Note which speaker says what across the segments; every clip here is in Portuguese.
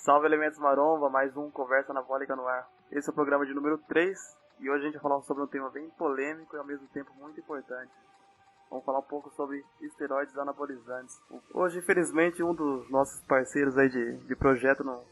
Speaker 1: Salve Elementos Maromba, mais um Conversa Anabólica no ar. Esse é o programa de número 3 e hoje a gente vai falar sobre um tema bem polêmico e ao mesmo tempo muito importante. Vamos falar um pouco sobre esteroides anabolizantes. Hoje, infelizmente, um dos nossos parceiros aí de projeto não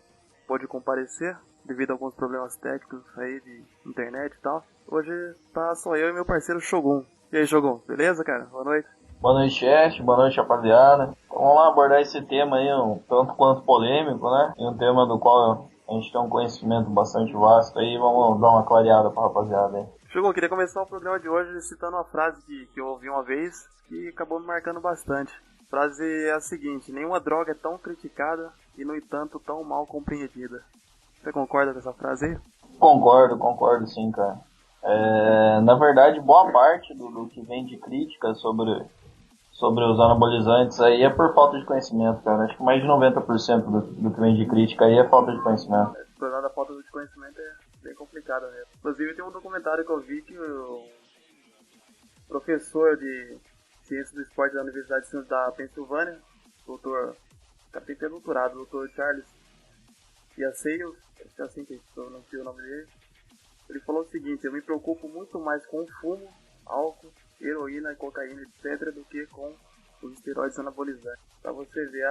Speaker 1: pôde comparecer devido a alguns problemas técnicos aí de internet e tal. Hoje tá só eu e meu parceiro Shogun. E aí, Shogun, beleza, cara? Boa noite.
Speaker 2: Boa noite, chat. Boa noite, rapaziada. Vamos lá abordar esse tema aí, um tanto quanto polêmico, né? E um tema do qual a gente tem um conhecimento bastante vasto aí. Vamos dar uma clareada pra rapaziada aí.
Speaker 1: Shogun, queria começar o programa de hoje citando uma frase que eu ouvi uma vez que acabou me marcando bastante. A frase é a seguinte: nenhuma droga é tão criticada e, no entanto, tão mal compreendida. Você concorda com essa frase aí?
Speaker 2: Concordo sim, cara. Na verdade, boa parte do que vem de crítica sobre os anabolizantes aí é por falta de conhecimento, cara. Acho que mais de 90% do que vem de crítica aí é falta de conhecimento.
Speaker 1: O problema da falta de conhecimento é bem complicado mesmo. Inclusive tem um documentário que eu vi que o professor de ciências do esporte da Universidade da Pensilvânia, doutor, tem doutorado, doutor Charles Piaseiro, acho que é assim que eu pronunciei o nome dele. Ele falou o seguinte: eu me preocupo muito mais com o fumo, álcool, heroína, cocaína, etc., do que com os esteroides anabolizantes. Pra você ver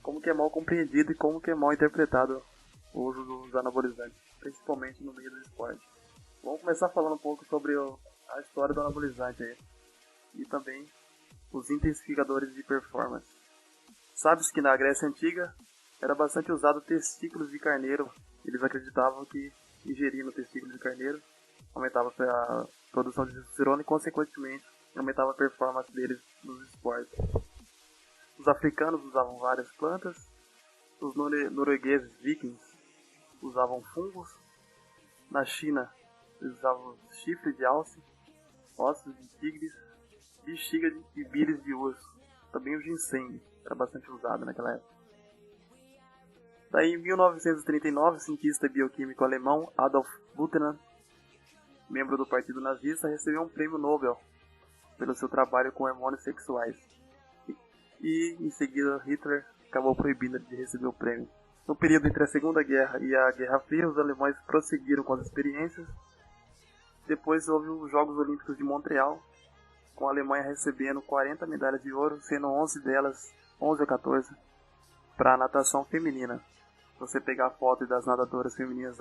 Speaker 1: como que é mal compreendido e como que é mal interpretado o uso dos anabolizantes, principalmente no meio do esporte. Vamos começar falando um pouco sobre a história do anabolizante aí, e também os intensificadores de performance. Sabe-se que na Grécia Antiga era bastante usado testículos de carneiro. Eles acreditavam que ingerindo testículos de carneiro aumentava a produção de testosterona e, consequentemente, aumentava a performance deles nos esportes. Os africanos usavam várias plantas, os noruegueses vikings usavam fungos, na China eles usavam chifre de alce, ossos de tigres, bexiga e bílis de urso. Também o ginseng era bastante usado naquela época. Daí, em 1939, o cientista bioquímico alemão Adolf Butenandt, membro do Partido Nazista, recebeu um prêmio Nobel pelo seu trabalho com hormônios sexuais. E, em seguida, Hitler acabou proibindo de receber o prêmio. No período entre a Segunda Guerra e a Guerra Fria, os alemães prosseguiram com as experiências. Depois houve os Jogos Olímpicos de Montreal, com a Alemanha recebendo 40 medalhas de ouro, sendo 11 delas, 11 ou 14, para a natação feminina. Se você pegar a foto das nadadoras femininas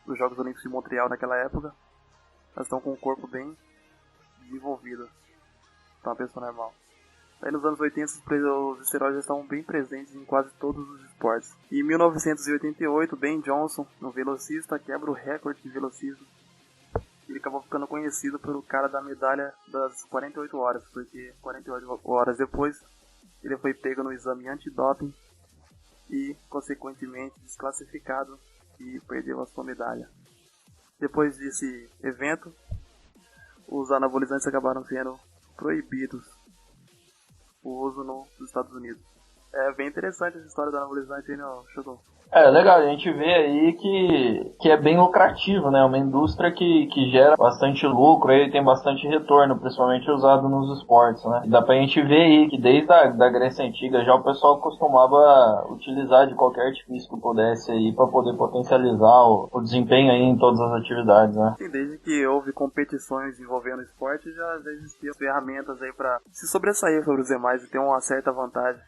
Speaker 1: dos Jogos Olímpicos de Montreal naquela época, elas estão com um corpo bem desenvolvido para uma pessoa normal. Aí nos anos 80 os esteroides estavam bem presentes em quase todos os esportes. E em 1988, Ben Johnson, um velocista, quebra o recorde de velocismo. Ele acabou ficando conhecido pelo cara da medalha das 48 horas, porque 48 horas depois ele foi pego no exame antidoping e, consequentemente, desclassificado e perdeu a sua medalha. Depois desse evento, os anabolizantes acabaram sendo proibidos o uso nos Estados Unidos. É bem interessante essa história do anabolizante aí, não, Shogun?
Speaker 2: Legal, a gente vê aí que é bem lucrativo, né? Uma indústria que gera bastante lucro e tem bastante retorno, principalmente usado nos esportes, né? E dá pra gente ver aí que desde a Grécia Antiga já o pessoal costumava utilizar de qualquer artifício que pudesse aí pra poder potencializar o desempenho aí em todas as atividades, né?
Speaker 1: Sim, desde que houve competições envolvendo esporte, já existiam ferramentas aí pra se sobressair sobre os demais e ter uma certa vantagem.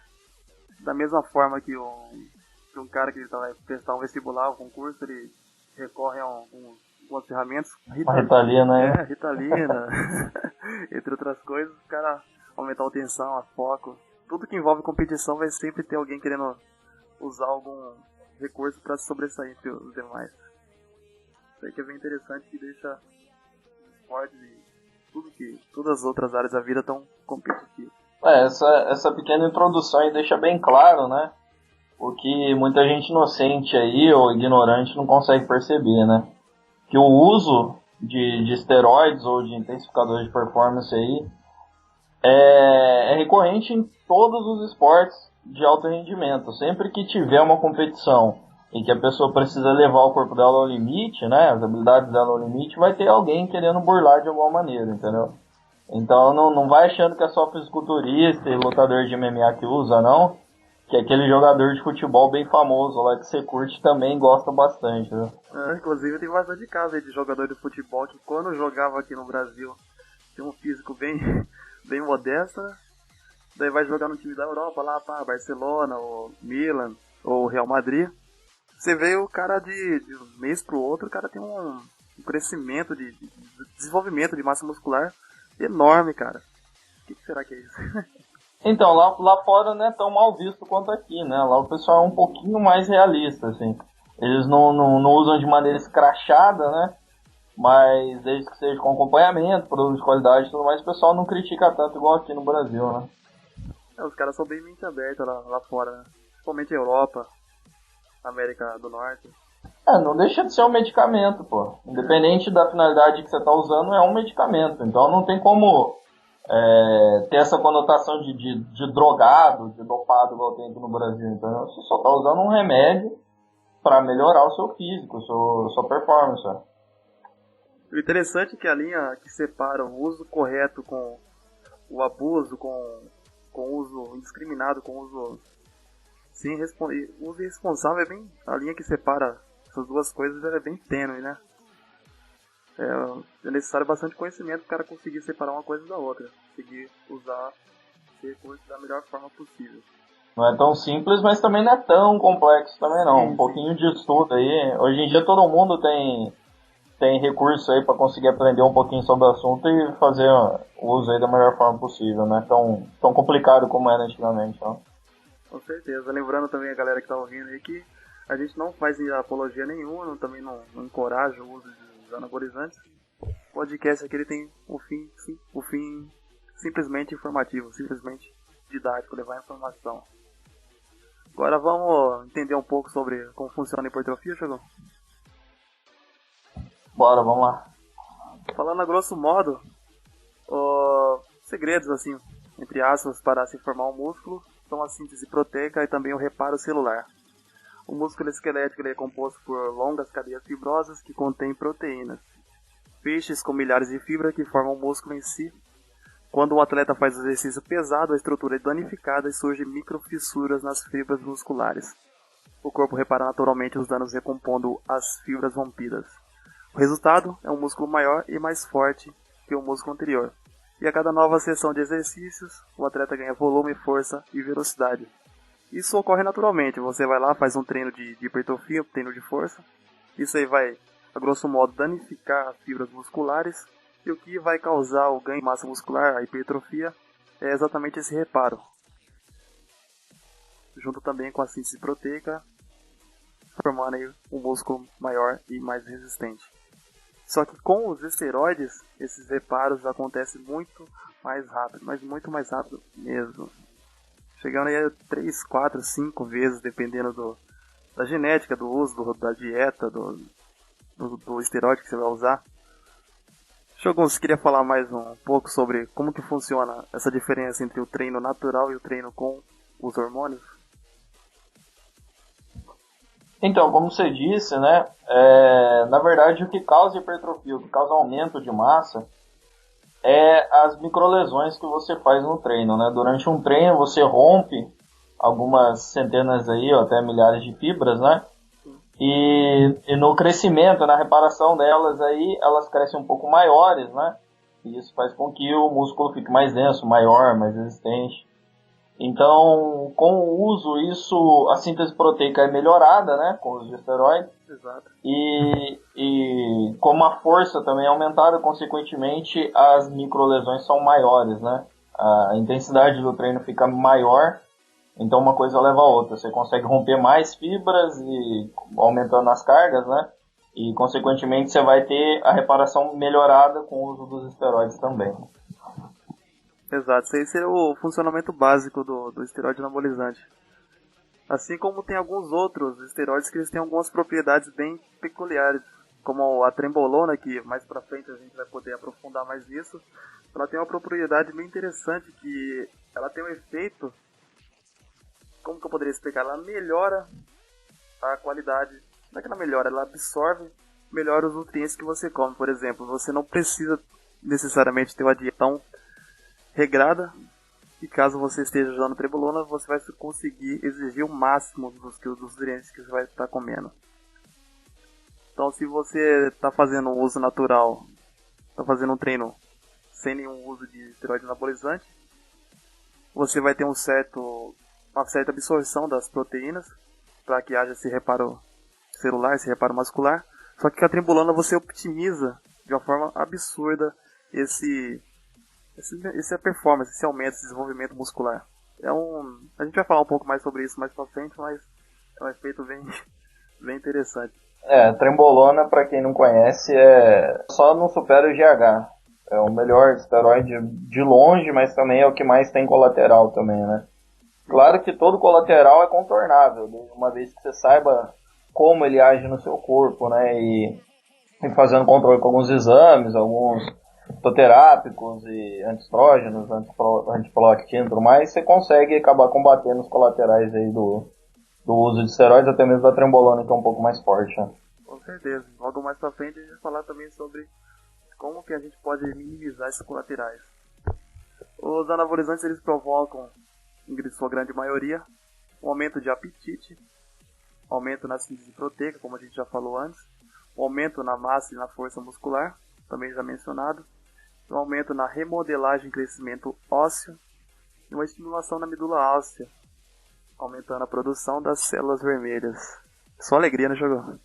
Speaker 1: Da mesma forma que um cara que vai prestar um vestibular, um concurso, ele recorre a algumas ferramentas.
Speaker 2: Ritalina,
Speaker 1: Ritalina, entre outras coisas, o cara aumentar a atenção, a foco. Tudo que envolve competição vai sempre ter alguém querendo usar algum recurso para se sobressair entre os demais. Isso aí que é bem interessante, que deixa os esportes e todas as outras áreas da vida tão competitivas.
Speaker 2: Essa pequena introdução aí deixa bem claro, né? O que muita gente inocente aí, ou ignorante, não consegue perceber, né? Que o uso de esteroides ou de intensificadores de performance aí é recorrente em todos os esportes de alto rendimento. Sempre que tiver uma competição e que a pessoa precisa levar o corpo dela ao limite, né? As habilidades dela ao limite, vai ter alguém querendo burlar de alguma maneira, entendeu? Então não vai achando que é só fisiculturista e lutador de MMA que usa, não. Que é aquele jogador de futebol bem famoso lá que você curte também gosta bastante, né?
Speaker 1: Inclusive tem bastante caso aí de jogador de futebol que quando jogava aqui no Brasil tem um físico bem, bem modesto, né? Daí vai jogar no time da Europa, lá pra Barcelona, ou Milan, ou Real Madrid. Você vê o cara de um mês pro outro, o cara tem um crescimento de desenvolvimento de massa muscular enorme, cara. O que será que é isso?
Speaker 2: Então, lá fora não é tão mal visto quanto aqui, né? Lá o pessoal é um pouquinho mais realista, assim. Eles não usam de maneira escrachada, né? Mas desde que seja com acompanhamento, produto de qualidade e tudo mais, o pessoal não critica tanto igual aqui no Brasil, né?
Speaker 1: Os caras são bem mente aberta lá fora, né? Principalmente Europa, América do Norte.
Speaker 2: Não deixa de ser um medicamento, pô. Independente da finalidade que você tá usando, é um medicamento. Então não tem como ter essa conotação de drogado, de dopado, igual tem aqui no Brasil. Então você só tá usando um remédio para melhorar o seu físico, sua performance.
Speaker 1: O interessante é que a linha que separa o uso correto com o abuso, com o uso indiscriminado, com o uso uso irresponsável, é bem a linha que separa essas duas coisas, é bem tênue, né? É necessário bastante conhecimento para o cara conseguir separar uma coisa da outra, conseguir usar esse recurso da melhor forma possível.
Speaker 2: Não é tão simples, mas também não é tão complexo também não.
Speaker 1: Sim,
Speaker 2: um pouquinho de estudo aí. Hoje em dia todo mundo tem recurso aí para conseguir aprender um pouquinho sobre o assunto e fazer o uso aí da melhor forma possível, né? Tão complicado como era antigamente, não?
Speaker 1: Com certeza. Lembrando também a galera que tá ouvindo aí que a gente não faz apologia nenhuma, também não encoraja o uso de anabolizantes. O podcast aqui ele tem o fim simplesmente informativo, simplesmente didático, levar informação. Agora vamos entender um pouco sobre como funciona a hipertrofia, Chagão?
Speaker 2: Bora, vamos lá.
Speaker 1: Falando a grosso modo, segredos, assim, entre aspas, para se formar um músculo são a síntese proteica e também o reparo celular. O músculo esquelético ele é composto por longas cadeias fibrosas que contêm proteínas, feixes com milhares de fibras que formam o músculo em si. Quando um atleta faz exercício pesado, a estrutura é danificada e surgem microfissuras nas fibras musculares. O corpo repara naturalmente os danos recompondo as fibras rompidas. O resultado é um músculo maior e mais forte que o músculo anterior. E a cada nova sessão de exercícios, o atleta ganha volume, força e velocidade. Isso ocorre naturalmente. Você vai lá, faz um treino de hipertrofia, um treino de força. Isso aí vai, a grosso modo, danificar as fibras musculares. E o que vai causar o ganho de massa muscular, a hipertrofia, é exatamente esse reparo. Junto também com a síntese proteica, formando aí um músculo maior e mais resistente. Só que com os esteroides, esses reparos acontecem muito mais rápido, mas muito mais rápido mesmo. Chegando aí a 3, 4, 5 vezes, dependendo da genética, do uso, da dieta, do esteroide que você vai usar. Shogun, você queria falar mais um pouco sobre como que funciona essa diferença entre o treino natural e o treino com os hormônios?
Speaker 2: Então, como você disse, né, na verdade o que causa hipertrofia, o que causa aumento de massa é as microlesões que você faz no treino, né? Durante um treino você rompe algumas centenas aí, ou até milhares de fibras, né? E no crescimento, na reparação delas aí, elas crescem um pouco maiores, né? E isso faz com que o músculo fique mais denso, maior, mais resistente. Então, com o uso, a síntese proteica é melhorada, né, com os esteroides.
Speaker 1: Exato.
Speaker 2: E como a força também é aumentada, consequentemente, as microlesões são maiores, né. A intensidade do treino fica maior, então uma coisa leva a outra. Você consegue romper mais fibras e aumentando as cargas, né, e consequentemente você vai ter a reparação melhorada com o uso dos esteroides também.
Speaker 1: Exato, esse seria o funcionamento básico do esteroide anabolizante. Assim como tem alguns outros esteroides que eles têm algumas propriedades bem peculiares, como a trembolona, que mais pra frente a gente vai poder aprofundar mais nisso. Ela tem uma propriedade bem interessante, que ela tem um efeito, como que eu poderia explicar? Ela melhora a qualidade, não é que ela melhora, ela absorve melhor os nutrientes que você come. Por exemplo, você não precisa necessariamente ter uma dieta tão regrada, E caso você esteja usando trembolona, você vai conseguir exigir o máximo dos nutrientes que você vai estar comendo. Então, se você está fazendo um uso natural, está fazendo um treino sem nenhum uso de esteroide anabolizante, você vai ter uma certa absorção das proteínas para que haja esse reparo celular, esse reparo muscular. Só que com a trembolona você optimiza de uma forma absurda essa performance, esse aumento, esse desenvolvimento muscular. A gente vai falar um pouco mais sobre isso mais pra frente, mas é um efeito bem interessante.
Speaker 2: Trembolona, para quem não conhece, só não supera o GH. É o melhor esteroide de longe, mas também é o que mais tem colateral também, né? Claro que todo colateral é contornável, uma vez que você saiba como ele age no seu corpo, né? E fazendo controle com alguns exames, alguns fitoterápicos e antiestrógenos, antiprolactina e tudo mais, você consegue acabar combatendo os colaterais aí do uso de esteroides, até mesmo da trembolona, que é um pouco mais forte, né?
Speaker 1: Com certeza. Logo mais pra frente a gente vai falar também sobre como que a gente pode minimizar esses colaterais. Os anabolizantes, eles provocam, em sua grande maioria, um aumento de apetite, aumento na síntese proteica, como a gente já falou antes, um aumento na massa e na força muscular, também já mencionado, um aumento na remodelagem e crescimento ósseo, e uma estimulação na medula óssea, aumentando a produção das células vermelhas. Só alegria, né, jogou?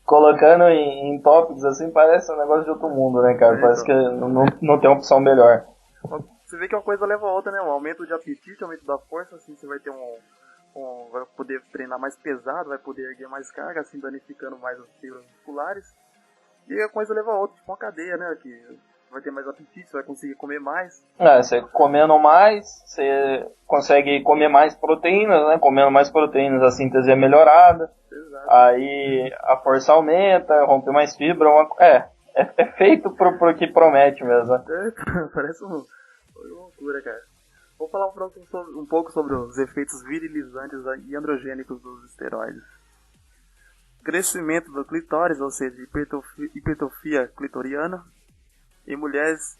Speaker 2: Colocando em tópicos assim, parece um negócio de outro mundo, né, cara? Parece que não tem opção melhor.
Speaker 1: Você vê que uma coisa leva a outra, né? Um aumento de apetite, aumento da força, assim você vai ter vai poder treinar mais pesado, vai poder erguer mais carga, assim danificando mais as fibras musculares. E a coisa leva a outra, tipo uma cadeia, né? Que vai ter mais apetite, você vai conseguir comer mais.
Speaker 2: Você comendo mais, você consegue comer mais proteínas, né? Comendo mais proteínas, a síntese é melhorada.
Speaker 1: Exato.
Speaker 2: Aí a força aumenta, rompe mais fibra. É feito pro que promete mesmo, né?
Speaker 1: Parece uma loucura, cara. Vou falar um pouco sobre os efeitos virilizantes e androgênicos dos esteroides. Crescimento do clitóris, ou seja, hipertrofia clitoriana. Em mulheres,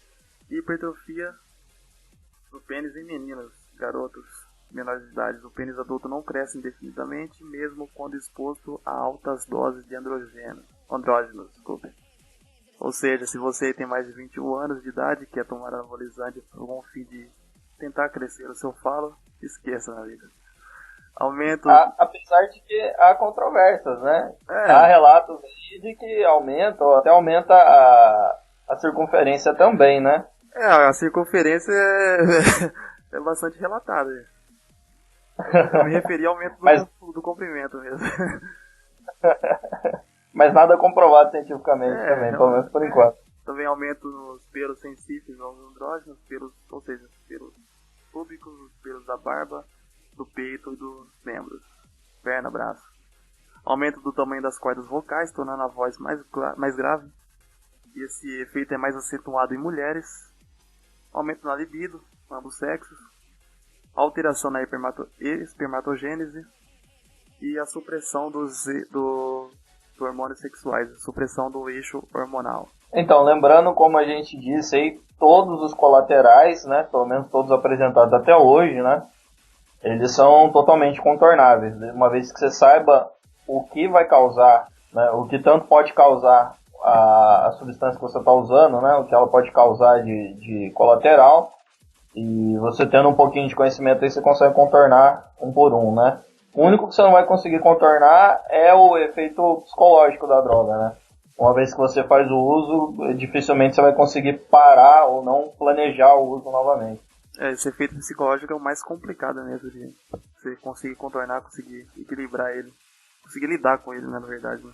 Speaker 1: hipertrofia do pênis em meninos, garotos menores de idade. O pênis adulto não cresce indefinidamente, mesmo quando exposto a altas doses de andrógenos. Desculpe. Ou seja, se você tem mais de 21 anos de idade e quer tomar anabolizante com o fim de tentar crescer o seu falo, esqueça, na vida. Aumento...
Speaker 2: Apesar de que há controvérsias, né? Há relatos de que aumenta, ou até aumenta a circunferência também, né?
Speaker 1: A circunferência é bastante relatada. Eu me referi ao aumento do comprimento mesmo.
Speaker 2: Mas nada comprovado cientificamente também, pelo menos por enquanto.
Speaker 1: Também aumento nos pelos sensíveis aos andrógenos, ou seja, pelos púbicos, os pelos da barba, do peito e dos membros, perna, braço. Aumento do tamanho das cordas vocais, tornando a voz mais grave. E esse efeito é mais acentuado em mulheres. Aumento na libido, ambos sexos. Alteração na espermatogênese. E a supressão dos hormônios sexuais, a supressão do eixo hormonal.
Speaker 2: Então, lembrando, como a gente disse aí, todos os colaterais, né, pelo menos todos apresentados até hoje, né, eles são totalmente contornáveis. Uma vez que você saiba o que vai causar, né, o que tanto pode causar a substância que você está usando, né, o que ela pode causar de colateral, e você tendo um pouquinho de conhecimento aí, você consegue contornar um por um, né. O único que você não vai conseguir contornar é o efeito psicológico da droga, né. Uma vez que você faz o uso, dificilmente você vai conseguir parar ou não planejar o uso novamente.
Speaker 1: Esse efeito psicológico é o mais complicado mesmo de você conseguir contornar, conseguir equilibrar ele, conseguir lidar com ele, né, na verdade. Né?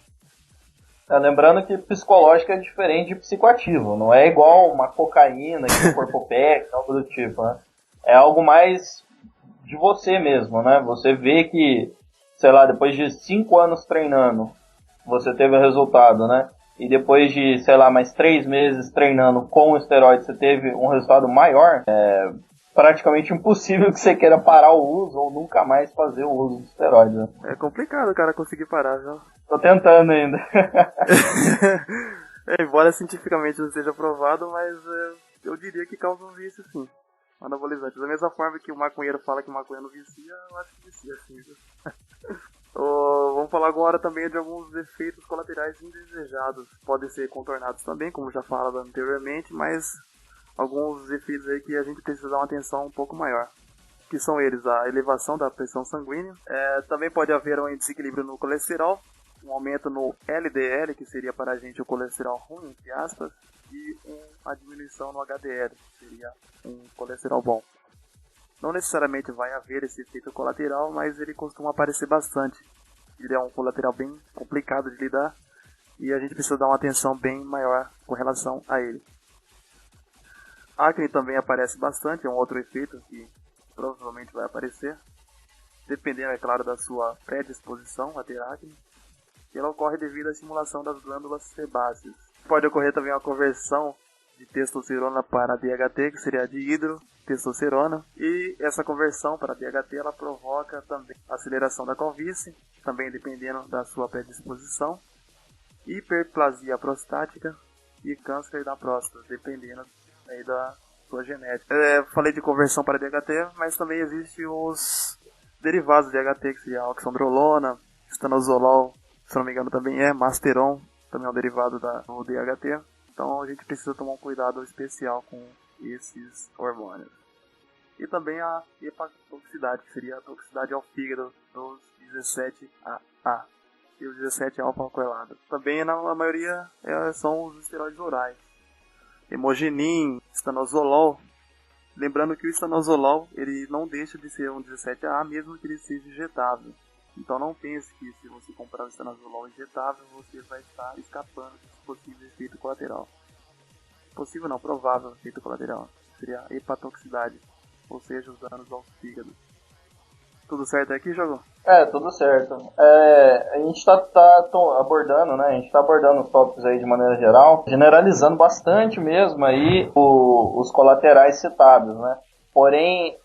Speaker 2: Lembrando que psicológico é diferente de psicoativo, não é igual uma cocaína que o corpo pega, algo do tipo, né? É algo mais de você mesmo, né? Você vê que, sei lá, depois de 5 anos treinando, você teve o resultado, né? E depois de, sei lá, mais 3 meses treinando com o esteroide, você teve um resultado maior, é praticamente impossível que você queira parar o uso ou nunca mais fazer o uso do esteroide, né?
Speaker 1: É complicado o cara conseguir parar, viu?
Speaker 2: Tô tentando ainda.
Speaker 1: Embora cientificamente não seja provado, mas eu diria que causa um vício, sim. Anabolizante. Da mesma forma que o maconheiro fala que maconha não vicia, eu acho que vicia, sim. Vamos falar agora também de alguns efeitos colaterais indesejados. Podem ser contornados também, como já falado anteriormente, mas alguns efeitos aí que a gente precisa dar uma atenção um pouco maior. Que são eles: a elevação da pressão sanguínea. Também pode haver um desequilíbrio no colesterol, um aumento no LDL, que seria para a gente o colesterol ruim, entre aspas, e uma diminuição no HDL, que seria um colesterol bom. Não necessariamente vai haver esse efeito colateral, mas ele costuma aparecer bastante. Ele é um colateral bem complicado de lidar e a gente precisa dar uma atenção bem maior com relação a ele. A acne também aparece bastante, é um outro efeito que provavelmente vai aparecer, dependendo, é claro, da sua predisposição a ter acne. Ela ocorre devido à estimulação das glândulas sebáceas. Pode ocorrer também uma conversão de testosterona para DHT, que seria dihidrotestosterona. E essa conversão para DHT ela provoca também aceleração da calvície, também dependendo da sua predisposição, hiperplasia prostática e câncer da próstata, dependendo aí da sua genética. Falei de conversão para DHT, mas também existem os derivados de DHT, que seria a oxandrolona, estanozolol, se não me engano também masteron, também é um derivado do DHT. Então a gente precisa tomar um cuidado especial com esses hormônios. E também a hepatotoxicidade, que seria a toxicidade ao fígado dos 17-AA e os 17-alfa-coelado. Também na maioria são os esteroides orais. Hemogenin, estanozolol. Lembrando que o estanozolol ele não deixa de ser um 17-AA mesmo que ele seja injetável. Então não pense que se você comprar o estanozolol injetável, você vai estar escapando desse possível efeito colateral. Possível não, provável efeito colateral. Seria a hepatotoxicidade, ou seja, os danos ao fígado. Tudo certo aqui, Jogo?
Speaker 2: Tudo certo. A gente tá abordando, né? A gente tá abordando os tópicos aí de maneira geral, generalizando bastante mesmo aí os colaterais citados, né? Porém,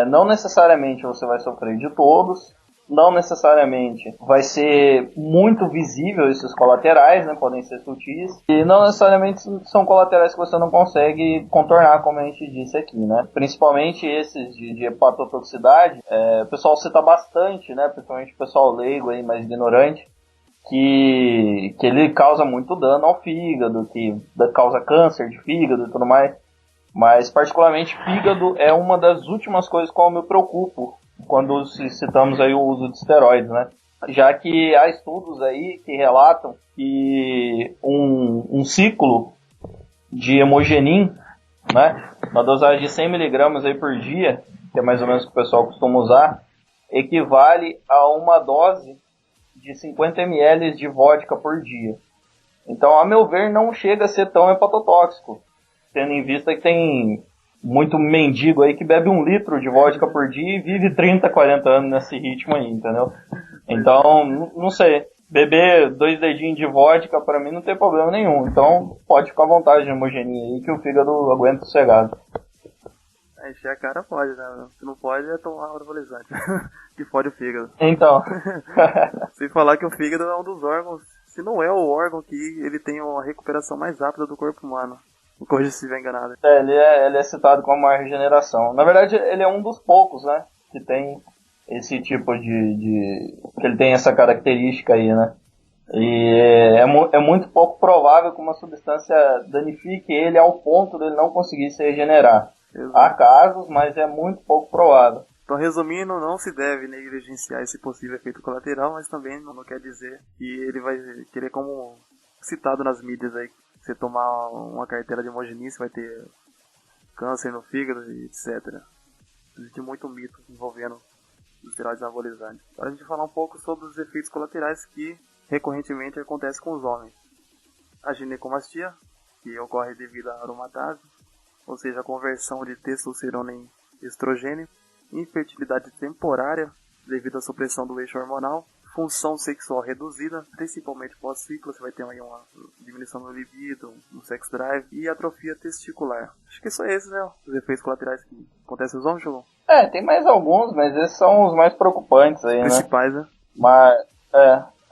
Speaker 2: não necessariamente você vai sofrer de todos. Não necessariamente vai ser muito visível esses colaterais, né? Podem ser sutis. E não necessariamente são colaterais que você não consegue contornar, como a gente disse aqui, né? Principalmente esses de hepatotoxicidade, o pessoal cita bastante, né? Principalmente o pessoal leigo aí, mais ignorante, que ele causa muito dano ao fígado, que causa câncer de fígado e tudo mais. Mas particularmente fígado é uma das últimas coisas com que eu me preocupo quando citamos aí o uso de esteroides, né? Já que há estudos aí que relatam que um ciclo de hemogenin, né, uma dosagem de 100 mg aí por dia, que é mais ou menos o que o pessoal costuma usar, equivale a uma dose de 50 ml de vodka por dia. Então, a meu ver, não chega a ser tão hepatotóxico, tendo em vista que tem muito mendigo aí que bebe 1 litro de vodka por dia e vive 30, 40 anos nesse ritmo aí, entendeu? Então, não sei. Beber 2 dedinhos de vodka pra mim não tem problema nenhum. Então, pode ficar à vontade de hemogeninha aí que o fígado aguenta sossegado.
Speaker 1: Encher a cara pode, né? Se não pode é tomar anabolizante. Que fode o fígado.
Speaker 2: Então.
Speaker 1: Sem falar que o fígado é um dos órgãos, se não é o órgão que ele tem uma recuperação mais rápida do corpo humano. Me corrija se estiver enganado.
Speaker 2: Ele é citado como a regeneração. Na verdade, ele é um dos poucos, né? Que tem esse tipo que ele tem essa característica aí, né? E é muito pouco provável que uma substância danifique ele ao ponto de ele não conseguir se regenerar. Exato. Há casos, mas é muito pouco provável.
Speaker 1: Então, resumindo, não se deve negligenciar esse possível efeito colateral, mas também não quer dizer que ele vai querer, como citado nas mídias aí, você tomar uma cartela de hemogenin, você vai ter câncer no fígado, etc. Existe muito mito envolvendo os esteroides anabolizantes. Agora a gente vai falar um pouco sobre os efeitos colaterais que recorrentemente acontecem com os homens. A ginecomastia, que ocorre devido à aromatase, ou seja, a conversão de testosterona em estrogênio, infertilidade temporária devido à supressão do eixo hormonal, função sexual reduzida, principalmente pós-ciclo, você vai ter aí uma diminuição no libido, no sex drive e atrofia testicular. Acho que só esses, né, os efeitos colaterais que acontecem nos homens, João?
Speaker 2: Tem mais alguns, mas esses são os mais preocupantes aí,
Speaker 1: principais, né?
Speaker 2: Mas,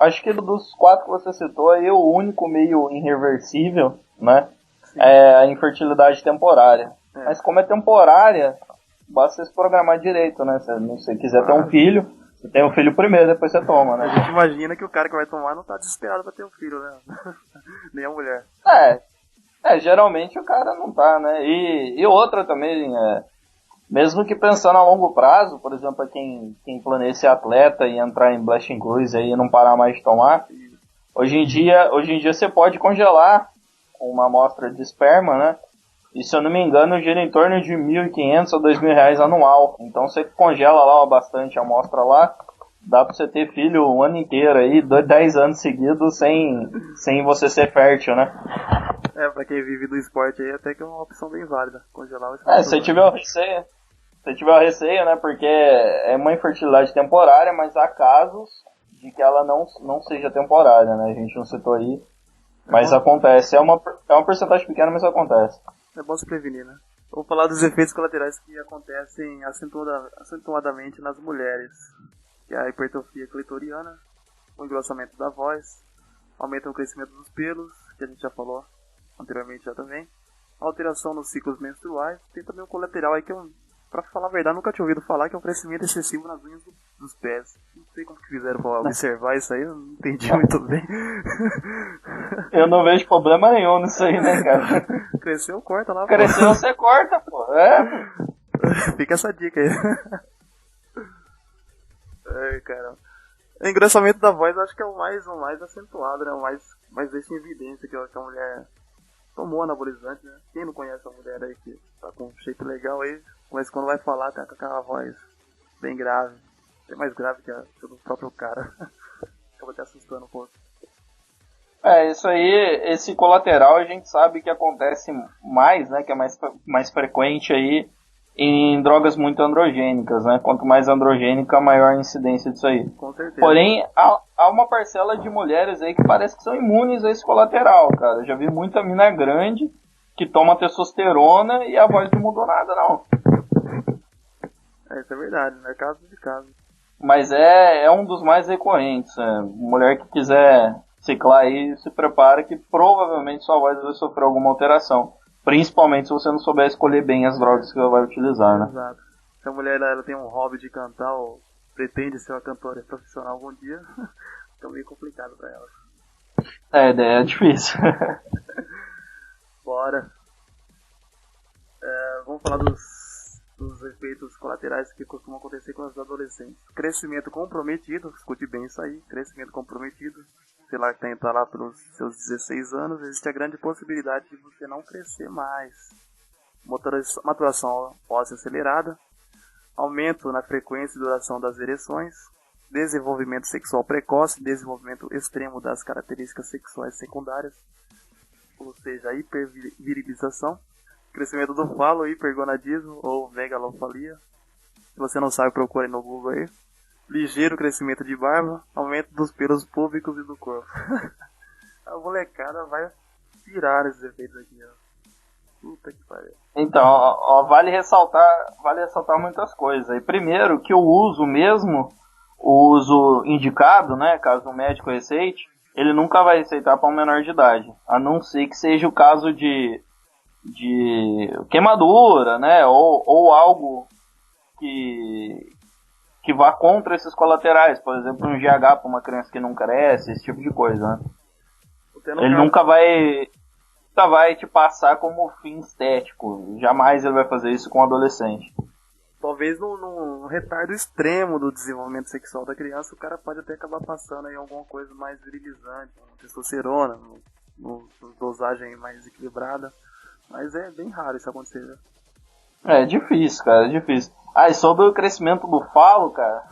Speaker 2: acho que dos 4 que você citou aí, o único meio irreversível, né, é a infertilidade temporária. Mas como é temporária, basta você se programar direito, né? Se você quiser ter um filho, você tem um filho primeiro, depois você toma, né?
Speaker 1: A gente imagina que o cara que vai tomar não tá desesperado pra ter um filho, né? Nem a mulher.
Speaker 2: Geralmente o cara não tá, né? E outra também, mesmo que pensando a longo prazo, por exemplo, quem planeja ser atleta e entrar em Blast Cruise aí e não parar mais de tomar, hoje em dia você pode congelar uma amostra de esperma, né? E se eu não me engano, gira em torno de R$1.500 a R$2.000 anual. Então você congela lá bastante a amostra lá, dá pra você ter filho o ano inteiro aí, 10 anos seguidos sem você ser fértil, né?
Speaker 1: Pra quem vive do esporte aí, até que é uma opção bem válida, congelar o esperma.
Speaker 2: Se tiver o receio, né, porque é uma infertilidade temporária, mas há casos de que ela não seja temporária, né, a gente não citou aí, mas acontece, é uma porcentagem pequena, mas acontece.
Speaker 1: É bom se prevenir, né? Vou falar dos efeitos colaterais que acontecem acentuadamente nas mulheres, que é a hipertrofia clitoriana, o engrossamento da voz, aumenta o crescimento dos pelos, que a gente já falou anteriormente já também, alteração nos ciclos menstruais, tem também um colateral aí que pra falar a verdade, nunca tinha ouvido falar, que é um crescimento excessivo nas unhas dos pés. Não sei como que fizeram pra observar isso aí, eu não entendi muito bem.
Speaker 2: Eu não vejo problema nenhum nisso aí, né, cara?
Speaker 1: Cresceu, corta lá.
Speaker 2: Cresceu, você corta, pô.
Speaker 1: Fica essa dica aí. Ai, caramba. O engrossamento da voz eu acho que é o mais acentuado, né? O mais deixa em evidência que a mulher tomou anabolizante, né? Quem não conhece a mulher aí que tá com um shape legal aí, mas quando vai falar tá com aquela voz bem grave, bem mais grave que a do próprio cara. Acaba até assustando um pouco.
Speaker 2: Isso aí, esse colateral a gente sabe que acontece mais, né? Que é mais frequente aí em drogas muito androgênicas, né? Quanto mais androgênica, maior a incidência disso aí.
Speaker 1: Com certeza.
Speaker 2: Porém, há uma parcela de mulheres aí que parece que são imunes a esse colateral, cara. Eu já vi muita mina grande que toma testosterona e a voz não mudou nada, não.
Speaker 1: Isso é verdade, não é caso de caso.
Speaker 2: Mas é um dos mais recorrentes. Mulher que quiser ciclar aí, se prepara que provavelmente sua voz vai sofrer alguma alteração. Principalmente se você não souber escolher bem as drogas que ela vai utilizar, né?
Speaker 1: Exato. Se a mulher ela tem um hobby de cantar ou pretende ser uma cantora profissional algum dia, fica meio complicado pra ela.
Speaker 2: A ideia é difícil.
Speaker 1: Bora. Vamos falar dos efeitos colaterais que costumam acontecer com os adolescentes. Crescimento comprometido, escute bem isso aí, crescimento comprometido. Sei lá, que tá lá pelos seus 16 anos, existe a grande possibilidade de você não crescer mais. Maturação óssea acelerada, aumento na frequência e duração das ereções, desenvolvimento sexual precoce, desenvolvimento extremo das características sexuais secundárias, ou seja, a hipervirilização, crescimento do falo, hipergonadismo ou megalofalia. Se você não sabe, procure no Google aí. Ligeiro crescimento de barba, aumento dos pelos públicos e do corpo. A molecada vai pirar esses efeitos aqui, ó. Puta que pariu.
Speaker 2: Então, vale ressaltar muitas coisas. E primeiro, que o uso indicado, né, caso o médico receite, ele nunca vai receitar para um menor de idade, a não ser que seja o caso de queimadura, né, ou algo que vá contra esses colaterais, por exemplo, um GH para uma criança que não cresce, esse tipo de coisa, né? Ele nunca vai te passar como fim estético, jamais ele vai fazer isso com um adolescente.
Speaker 1: Talvez num retardo extremo do desenvolvimento sexual da criança, o cara pode até acabar passando aí alguma coisa mais virilizante, uma testosterona, numa dosagem mais equilibrada, mas é bem raro isso acontecer, né?
Speaker 2: É difícil, cara, é difícil. E sobre o crescimento do falo, cara,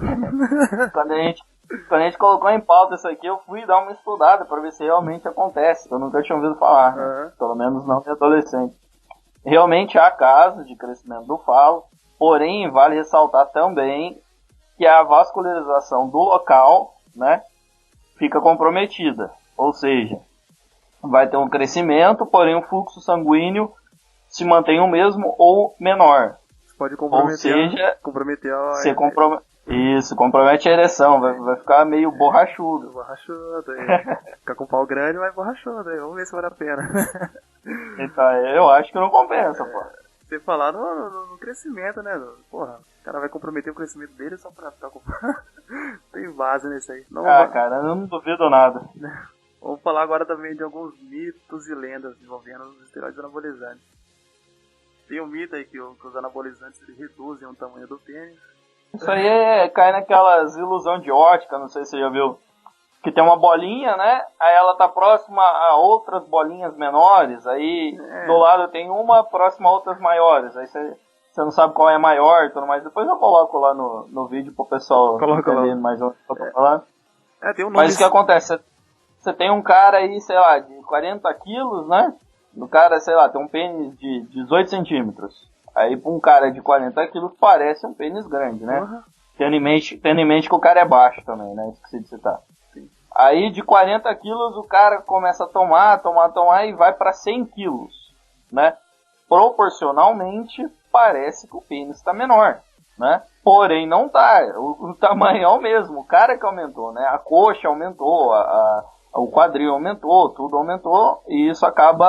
Speaker 2: quando a gente colocou em pauta isso aqui, eu fui dar uma estudada pra ver se realmente acontece, eu nunca tinha ouvido falar, né? Pelo menos não de adolescente. Realmente há casos de crescimento do falo, porém vale ressaltar também que a vascularização do local, né, fica comprometida, ou seja, vai ter um crescimento, porém o fluxo sanguíneo se mantém o mesmo ou menor.
Speaker 1: Pode comprometer,
Speaker 2: ou seja,
Speaker 1: a...
Speaker 2: Isso, compromete a ereção, vai ficar meio borrachudo.
Speaker 1: Borrachudo, ficar com o pau grande, mas borrachudo, vamos ver se vale a pena.
Speaker 2: Então, eu acho que não compensa, pô.
Speaker 1: Você falar no crescimento, né? Porra, o cara vai comprometer o crescimento dele só pra ficar com... Tem base nisso aí. Não,
Speaker 2: Cara, eu não duvido nada.
Speaker 1: Vamos falar agora também de alguns mitos e lendas envolvendo os esteroides anabolizantes. Tem um mito aí que os anabolizantes reduzem o tamanho do pênis.
Speaker 2: Isso aí cai naquelas ilusão de ótica, não sei se você já viu. Que tem uma bolinha, né? Aí ela tá próxima a outras bolinhas menores. Aí do lado tem uma próxima a outras maiores. Aí você não sabe qual é maior e tudo mais. Depois eu coloco lá no vídeo pro pessoal entender mais ou menos o que eu tô falando.
Speaker 1: Tem um nome.
Speaker 2: Mas o que acontece? Você tem um cara aí, sei lá, de 40 quilos, né? O cara, sei lá, tem um pênis de 18 centímetros. Aí pra um cara de 40 quilos parece um pênis grande, né?
Speaker 1: Uhum.
Speaker 2: Tendo em mente que o cara é baixo também, né? Esqueci de citar. Aí de 40 quilos o cara começa a tomar e vai para 100 quilos, né? Proporcionalmente parece que o pênis está menor, né? Porém não tá, o tamanho é o mesmo, o cara que aumentou, né? A coxa aumentou, o quadril aumentou, tudo aumentou e isso acaba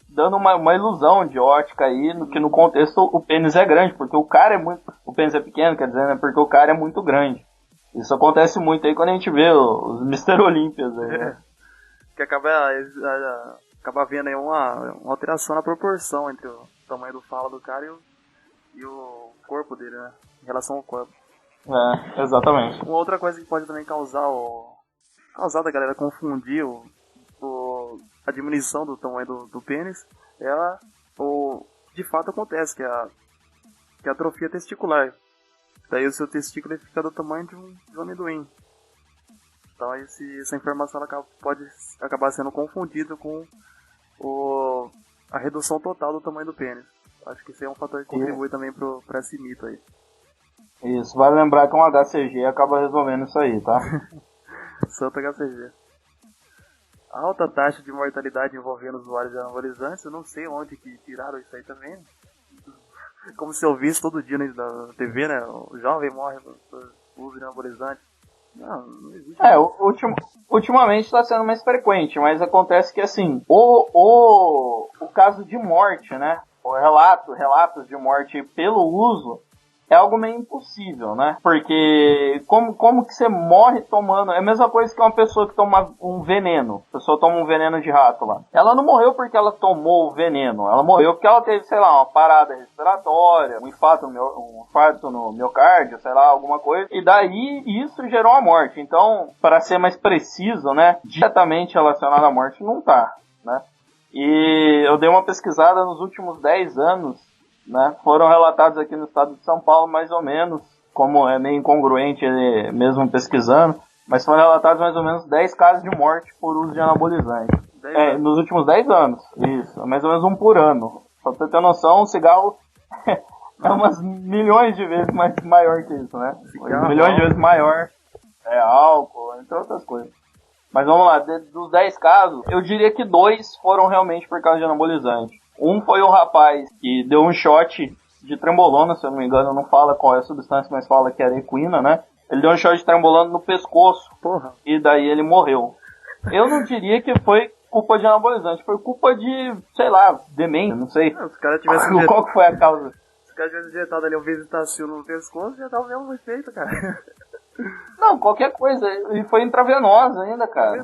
Speaker 2: dando uma ilusão de ótica aí, que no contexto o pênis é grande, porque o pênis é pequeno, quer dizer, né? Porque o cara é muito grande. Isso acontece muito aí quando a gente vê os Mr. Olímpias aí, né?
Speaker 1: Que acaba vendo aí uma alteração na proporção entre o tamanho do falo do cara e o corpo dele, né? Em relação ao corpo.
Speaker 2: Exatamente.
Speaker 1: Uma outra coisa que pode também causar da galera confundir a diminuição do tamanho do pênis, de fato acontece, que é a atrofia testicular. Daí o seu testículo fica do tamanho de um amendoim. Então essa informação ela pode acabar sendo confundida com a redução total do tamanho do pênis. Acho que esse é um fator que contribui também para esse mito aí.
Speaker 2: Isso, vale lembrar que um HCG acaba resolvendo isso aí, tá?
Speaker 1: Santo HCG. A alta taxa de mortalidade envolvendo usuários de anabolizantes, eu não sei onde que tiraram isso aí também. Como se eu visse todo dia na TV, né? O jovem morre por uso de anabolizante. Não existe.
Speaker 2: Ultimamente está sendo mais frequente, mas acontece que assim, o caso de morte, né? O relatos de morte pelo uso é algo meio impossível, né? Porque como que você morre tomando... É a mesma coisa que uma pessoa que toma um veneno. A pessoa toma um veneno de rato lá. Ela não morreu porque ela tomou o veneno. Ela morreu porque ela teve, sei lá, uma parada respiratória, um infarto no miocárdio, sei lá, alguma coisa. E daí isso gerou a morte. Então, para ser mais preciso, né? Diretamente relacionado à morte não tá, né? E eu dei uma pesquisada nos últimos 10 anos, né, foram relatados aqui no estado de São Paulo, mais ou menos, como é meio incongruente ele mesmo pesquisando, mas foram relatados mais ou menos 10 casos de morte por uso de anabolizante. Nos últimos 10 anos, isso, mais ou menos um por ano. Pra você ter noção, o cigarro é umas milhões de vezes maior que isso, né? Milhões de vezes maior, álcool, entre outras coisas. Mas vamos lá, dos 10 casos, eu diria que 2 foram realmente por causa de anabolizante. Um foi o rapaz que deu um shot de trembolona, se eu não me engano, não fala qual é a substância, mas fala que era equina, né? Ele deu um shot de trembolona no pescoço, e daí ele morreu. Eu não diria que foi culpa de anabolizante, foi culpa de, sei lá, demência, não sei.
Speaker 1: Se o cara tivesse
Speaker 2: qual que foi a causa?
Speaker 1: Se o cara tivesse injetado ali um Visitacil no pescoço, já dava o mesmo efeito, cara.
Speaker 2: Não, qualquer coisa. E foi intravenosa ainda, cara.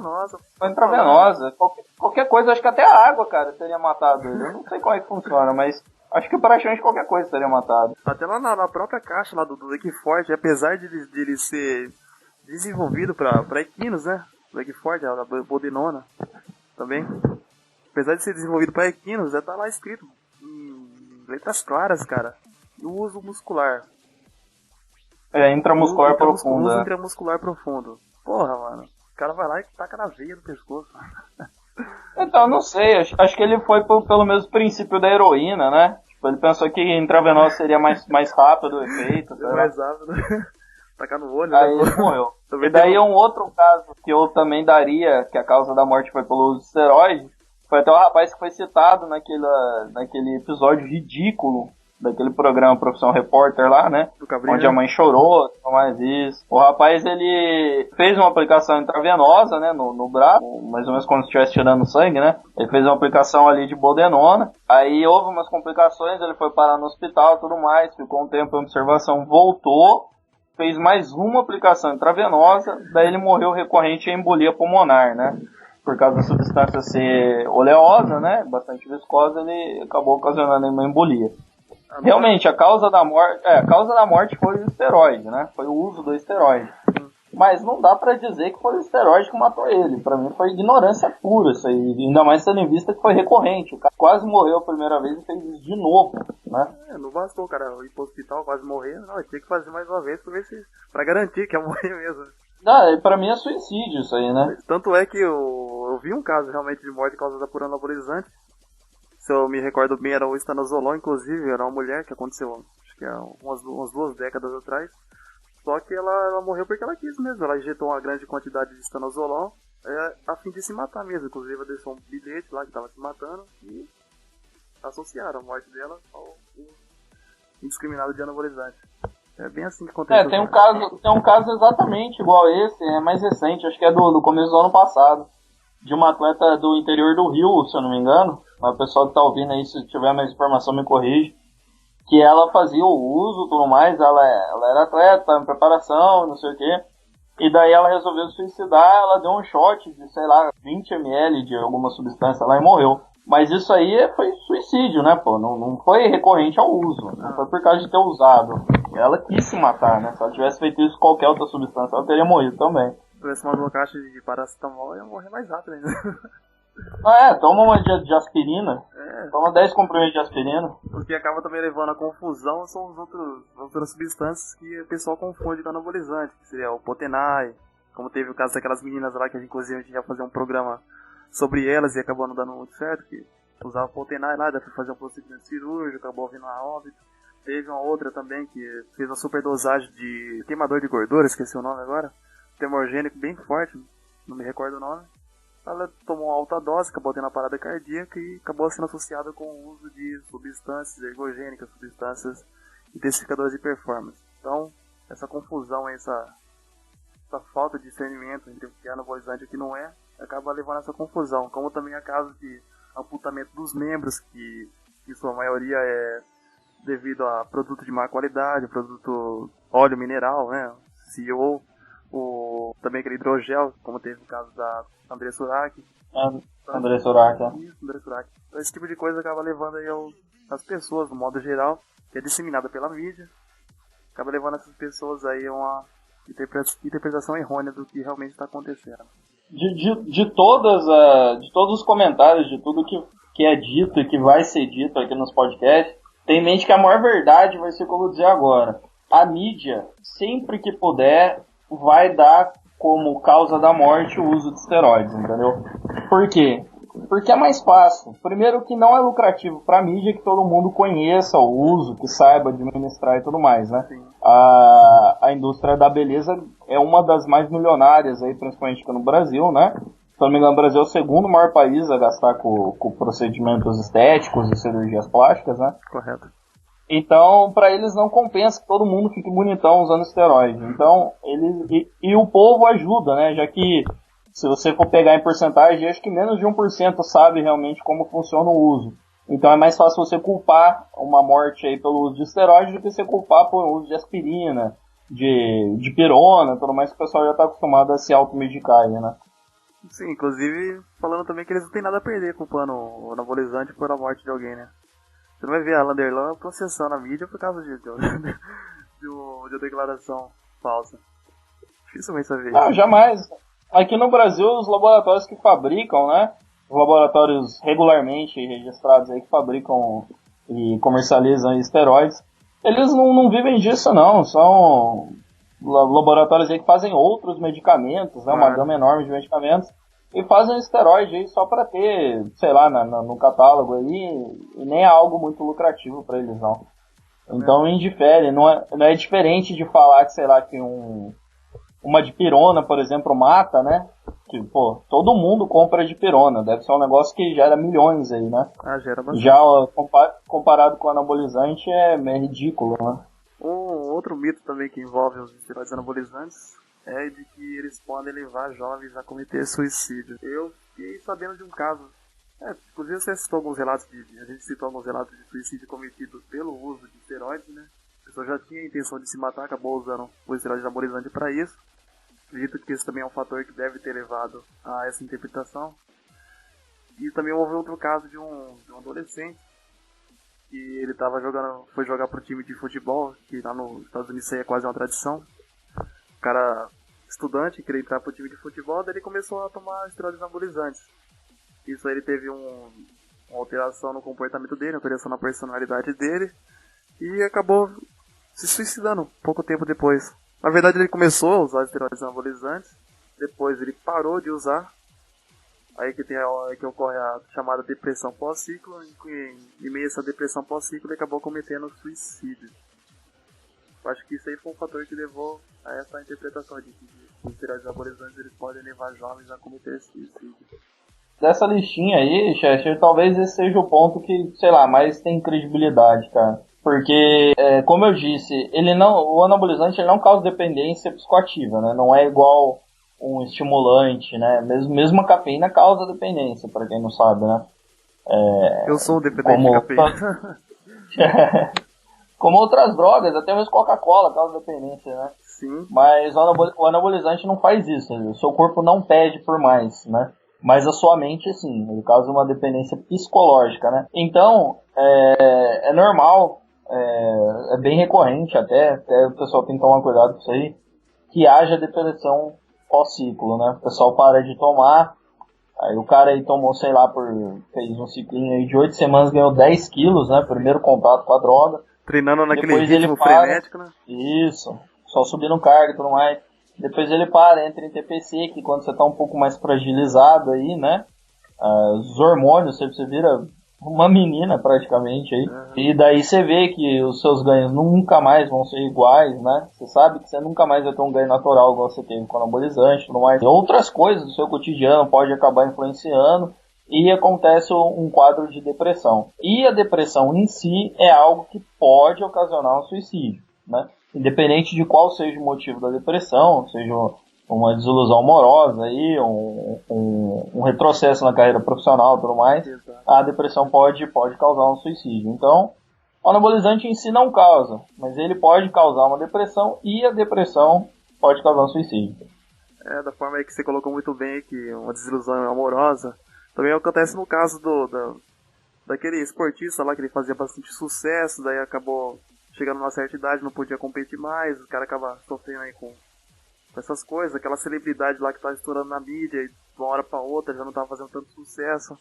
Speaker 2: Foi intravenosa. Qualquer coisa, acho que até a água, cara, teria matado ele. Eu não sei como é que funciona, mas acho que praticamente qualquer coisa teria matado.
Speaker 1: Até lá na própria caixa lá do Equiforte, apesar de ele ser desenvolvido pra equinos, né? O Equiforte, a bodenona também. Apesar de ser desenvolvido pra equinos, já tá lá escrito em letras claras, cara. E o uso muscular.
Speaker 2: Intramuscular profundo.
Speaker 1: Uso intramuscular profundo. Porra, mano. O cara vai lá e taca na veia do pescoço.
Speaker 2: Então, não sei. Acho que ele foi pelo mesmo princípio da heroína, né? Tipo, ele pensou que intravenoso seria mais rápido o efeito.
Speaker 1: Mais rápido. Tacar no olho.
Speaker 2: Aí ele morreu. E daí um outro caso que eu também daria, que a causa da morte foi pelo uso de esteroide, foi até o rapaz que foi citado naquele episódio ridículo daquele programa Profissão Repórter lá, né?
Speaker 1: Do Cabrinho,
Speaker 2: onde a mãe chorou, mais isso. O rapaz, ele fez uma aplicação intravenosa, né, no braço, mais ou menos como se estivesse tirando sangue, né? Ele fez uma aplicação ali de boldenona, aí houve umas complicações, ele foi parar no hospital e tudo mais, ficou um tempo em observação, voltou, fez mais uma aplicação intravenosa, daí ele morreu recorrente a embolia pulmonar, né? Por causa da substância ser oleosa, né, bastante viscosa, ele acabou ocasionando uma embolia. Realmente, a causa da morte foi o esteroide, né? Foi o uso do esteroide. Mas não dá pra dizer que foi o esteroide que matou ele. Pra mim foi ignorância pura isso aí. Ainda mais tendo em vista que foi recorrente. O cara quase morreu a primeira vez e fez isso de novo, né?
Speaker 1: Não bastou o cara ir pro hospital, quase morrer. Não, tinha que fazer mais uma vez pra garantir que ia morrer mesmo.
Speaker 2: Não, pra mim é suicídio isso aí, né?
Speaker 1: Tanto é que eu vi um caso realmente de morte causada por anabolizante. Se eu me recordo bem, era o estanozolol, inclusive, era uma mulher que aconteceu, acho que há umas 2 décadas atrás. Só que ela morreu porque ela quis mesmo, ela injetou uma grande quantidade de estanozolol a fim de se matar mesmo. Inclusive, ela deixou um bilhete lá que estava se matando e associaram a morte dela ao uso indiscriminado de anabolizante. É bem assim que acontece.
Speaker 2: Tem um caso exatamente igual a esse, é mais recente, acho que é do começo do ano passado, de uma atleta do interior do Rio, se eu não me engano. O pessoal que tá ouvindo aí, se tiver mais informação, me corrige. Que ela fazia o uso e tudo mais, ela era atleta, em preparação, não sei o quê. E daí ela resolveu se suicidar, ela deu um shot de, sei lá, 20 ml de alguma substância lá e morreu. Mas isso aí foi suicídio, né, pô? Não foi recorrente ao uso, não foi por causa de ter usado. Ela quis se matar, né? Se ela tivesse feito isso com qualquer outra substância, ela teria morrido também.
Speaker 1: Se tivesse uma caixa de paracetamol, ia morrer mais rápido ainda.
Speaker 2: Toma uma de aspirina. Toma 10 comprimidos de aspirina.
Speaker 1: O que acaba também levando a confusão são as outras substâncias que o pessoal confunde com anabolizante, que seria o Potenai, como teve o caso daquelas meninas lá que inclusive a gente ia fazer um programa sobre elas e acabou não dando muito certo, que usava Potenai lá, deve fazer um procedimento cirúrgico, acabou vindo a óbito. Teve uma outra também que fez uma superdosagem de queimador de gordura, esqueci o nome agora, termogênico bem forte, não me recordo o nome. Ela tomou uma alta dose, acabou tendo uma parada cardíaca e acabou sendo associada com o uso de substâncias ergogênicas, substâncias intensificadoras de performance. Então, essa confusão, essa falta de discernimento entre o que é anabolizante e o que não é, acaba levando a essa confusão. Como também há casos de amputamento dos membros, que em sua maioria é devido a produto de má qualidade, produto óleo mineral, né, CEO, também aquele hidrogel, como teve no caso da André Surak.
Speaker 2: André Surak,
Speaker 1: Isso, André Surak. Então, esse tipo de coisa acaba levando aí as pessoas, no modo geral, que é disseminada pela mídia, acaba levando essas pessoas aí a uma interpretação errônea do que realmente está acontecendo.
Speaker 2: De todos os comentários, de tudo que é dito e que vai ser dito aqui nos podcasts, tem em mente que a maior verdade vai ser como eu dizer agora. A mídia, sempre que puder, vai dar como causa da morte o uso de esteroides, entendeu? Por quê? Porque é mais fácil. Primeiro que não é lucrativo para a mídia que todo mundo conheça o uso, que saiba administrar e tudo mais, né? A indústria da beleza é uma das mais milionárias aí, principalmente aqui no Brasil, né? Se não me engano, o Brasil é o segundo maior país a gastar com procedimentos estéticos e cirurgias plásticas, né?
Speaker 1: Correto.
Speaker 2: Então, para eles não compensa que todo mundo fique bonitão usando esteroide. Então, e o povo ajuda, né? Já que, se você for pegar em porcentagem, acho que menos de 1% sabe realmente como funciona o uso. Então, é mais fácil você culpar uma morte aí pelo uso de esteroide do que você culpar por uso de aspirina, de pirona, tudo mais que o pessoal já está acostumado a se automedicar aí, né?
Speaker 1: Sim, inclusive falando também que eles não têm nada a perder culpando o anabolizante por a morte de alguém, né? Você não vai ver a Landerlan processando a mídia por causa de uma declaração falsa. Dificilmente você vê.
Speaker 2: Não, jamais. Aqui no Brasil, os laboratórios que fabricam, né? Os laboratórios regularmente registrados aí que fabricam e comercializam esteroides, eles não vivem disso, não. São laboratórios aí que fazem outros medicamentos, né? Uma gama enorme de medicamentos. E fazem esteroide aí só pra ter, sei lá, no catálogo aí, e nem é algo muito lucrativo pra eles, não. Então indifere, não é diferente de falar que, sei lá, que uma dipirona, por exemplo, mata, né? que, pô, todo mundo compra dipirona. Deve ser um negócio que gera milhões aí, né?
Speaker 1: Gera bastante.
Speaker 2: Já comparado com o anabolizante é ridículo, né?
Speaker 1: Um outro mito também que envolve os esteroides anabolizantes é de que eles podem levar jovens a cometer suicídio. Eu fiquei sabendo de um caso. Inclusive você citou alguns relatos a gente citou alguns relatos de suicídio cometido pelo uso de esteroides, né? A pessoa já tinha a intenção de se matar, acabou usando o esteroide anabolizante para isso. Acredito que esse também é um fator que deve ter levado a essa interpretação. E também houve outro caso de um adolescente que ele foi jogar pro time de futebol, que lá nos Estados Unidos isso aí é quase uma tradição. O cara, estudante, queria entrar pro time de futebol, daí ele começou a tomar esteroides anabolizantes. Isso aí ele teve uma alteração no comportamento dele, uma alteração na personalidade dele, e acabou se suicidando pouco tempo depois. Na verdade ele começou a usar esteroides anabolizantes, depois ele parou de usar, aí que ocorre a chamada depressão pós-ciclo, e em meio a essa depressão pós-ciclo ele acabou cometendo suicídio. Eu acho que isso aí foi um fator que levou a essa interpretação de que os esteroides anabolizantes eles podem levar jovens a cometer suicídio.
Speaker 2: Dessa listinha aí, Chester, talvez esse seja o ponto que, sei lá, mais tem credibilidade, cara. Porque, como eu disse, o anabolizante ele não causa dependência psicoativa, né? Não é igual um estimulante, né? Mesmo a cafeína causa dependência, pra quem não sabe, né?
Speaker 1: Eu sou um dependente de cafeína.
Speaker 2: Como outras drogas, até mesmo Coca-Cola causa dependência, né?
Speaker 1: Sim.
Speaker 2: Mas o anabolizante não faz isso, o seu corpo não pede por mais, né? Mas a sua mente, sim, ele causa uma dependência psicológica, né? Então, é normal, é bem recorrente até o pessoal tem que tomar cuidado com isso aí, que haja depressão pós-ciclo, né? O pessoal para de tomar, aí o cara aí tomou, sei lá, fez um ciclinho aí de 8 semanas, ganhou 10 quilos, né? Primeiro contato com a droga.
Speaker 1: Treinando naquele ritmo frenético, né?
Speaker 2: Isso, só subindo carga e tudo mais. Depois ele entra em TPC, que quando você está um pouco mais fragilizado aí, né? Os hormônios, você vira uma menina praticamente aí.
Speaker 1: Uhum.
Speaker 2: E daí você vê que os seus ganhos nunca mais vão ser iguais, né? Você sabe que você nunca mais vai ter um ganho natural igual você teve com anabolizante e tudo mais. E outras coisas do seu cotidiano pode acabar influenciando e acontece um quadro de depressão. E a depressão em si é algo que pode ocasionar um suicídio, né? Independente de qual seja o motivo da depressão, seja uma desilusão amorosa, aí, um retrocesso na carreira profissional e tudo mais, a depressão pode causar um suicídio. Então, o anabolizante em si não causa, mas ele pode causar uma depressão e a depressão pode causar um suicídio.
Speaker 1: Da forma aí que você colocou muito bem, que uma desilusão amorosa, também acontece no caso daquele esportista lá que ele fazia bastante sucesso, daí acabou chegando numa certa idade, não podia competir mais, o cara acaba sofrendo aí com essas coisas, aquela celebridade lá que tá estourando na mídia e de uma hora pra outra já não tava fazendo tanto sucesso.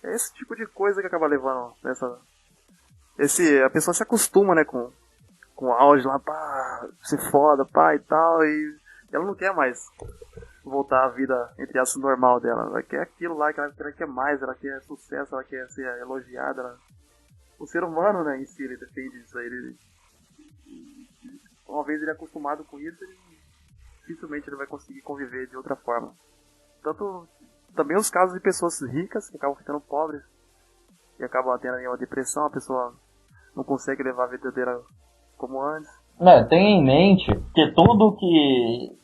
Speaker 1: É esse tipo de coisa que acaba levando a pessoa se acostuma, né, com o auge lá, pá, ser foda, pá e tal, e ela não quer mais voltar à vida, entre aspas, normal dela. Ela quer aquilo lá, que ela quer mais, ela quer sucesso, ela quer ser elogiada, o ser humano, né, em si, ele depende disso aí. Uma vez ele é acostumado com isso, dificilmente ele vai conseguir conviver de outra forma. Tanto também os casos de pessoas ricas que acabam ficando pobres e acabam tendo uma depressão, a pessoa não consegue levar a vida dela como antes.
Speaker 2: Tenha em mente que tudo que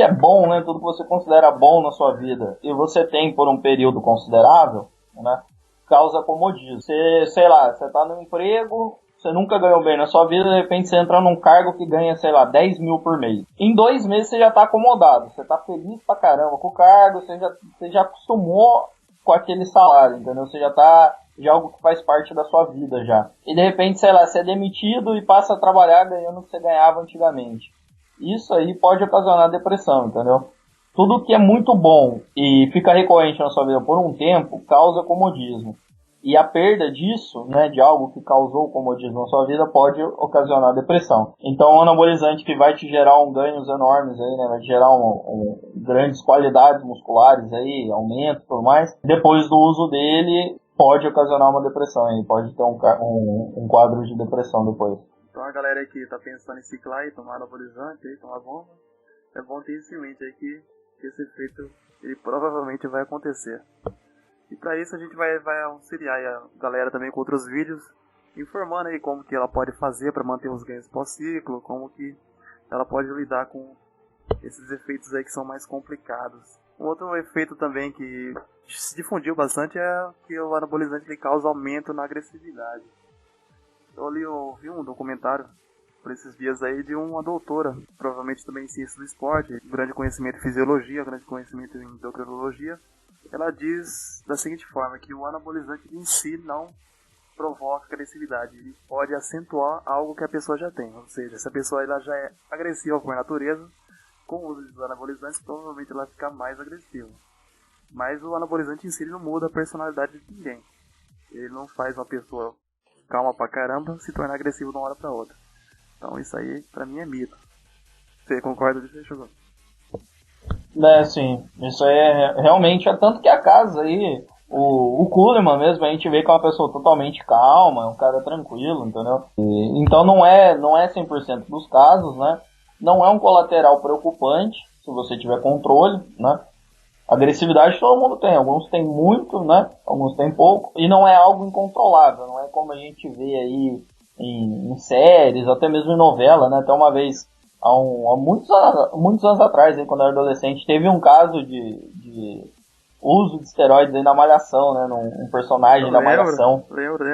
Speaker 2: é bom, né, tudo que você considera bom na sua vida e você tem por um período considerável, né, causa comodismo. Você tá no emprego, você nunca ganhou bem na sua vida, de repente você entra num cargo que ganha, 10 mil por mês. Em 2 meses você já tá acomodado, você tá feliz pra caramba com o cargo, você já acostumou com aquele salário, entendeu? Você já tá, já é algo que faz parte da sua vida já. E de repente, você é demitido e passa a trabalhar ganhando o que você ganhava antigamente. Isso aí pode ocasionar depressão, entendeu? Tudo que é muito bom e fica recorrente na sua vida por um tempo, causa comodismo. E a perda disso, né, de algo que causou comodismo na sua vida, pode ocasionar depressão. Então, o anabolizante que vai te gerar ganhos enormes aí, né, vai te gerar grandes qualidades musculares aí, aumento e tudo mais, depois do uso dele, pode ocasionar uma depressão aí, pode ter um quadro de depressão depois.
Speaker 1: Então, a galera aí que tá pensando em ciclar e tomar anabolizante, aí, tomar bomba, é bom ter isso em mente aí que esse efeito ele provavelmente vai acontecer. E para isso a gente vai auxiliar a galera também com outros vídeos, informando aí como que ela pode fazer para manter os ganhos pós-ciclo, como que ela pode lidar com esses efeitos aí que são mais complicados. Um outro efeito também que se difundiu bastante é que o anabolizante ele causa aumento na agressividade. Eu vi um documentário por esses dias aí de uma doutora, provavelmente também em ciência do esporte, grande conhecimento em fisiologia, grande conhecimento em endocrinologia. Ela diz da seguinte forma, que o anabolizante em si não provoca agressividade, ele pode acentuar algo que a pessoa já tem, ou seja, se a pessoa ela já é agressiva por natureza, com o uso dos anabolizantes provavelmente ela vai ficar mais agressiva. Mas o anabolizante em si ele não muda a personalidade de ninguém, ele não faz uma pessoa calma pra caramba se tornar agressiva de uma hora pra outra. Então isso aí pra mim é mito. Você concorda com isso, Shogun?
Speaker 2: Sim, isso aí realmente é tanto que a casa aí, o Kuhlman mesmo, a gente vê que é uma pessoa totalmente calma, é um cara tranquilo, entendeu? Então não é 100% dos casos, né? Não é um colateral preocupante, se você tiver controle, né? Agressividade todo mundo tem, alguns tem muito, né? Alguns tem pouco, e não é algo incontrolável, não é como a gente vê aí em séries, até mesmo em novela, né? Até uma vez, há muitos anos atrás, aí, quando eu era adolescente, teve um caso de uso de esteroides aí na Malhação, né? Num personagem da Malhação.
Speaker 1: Lembro.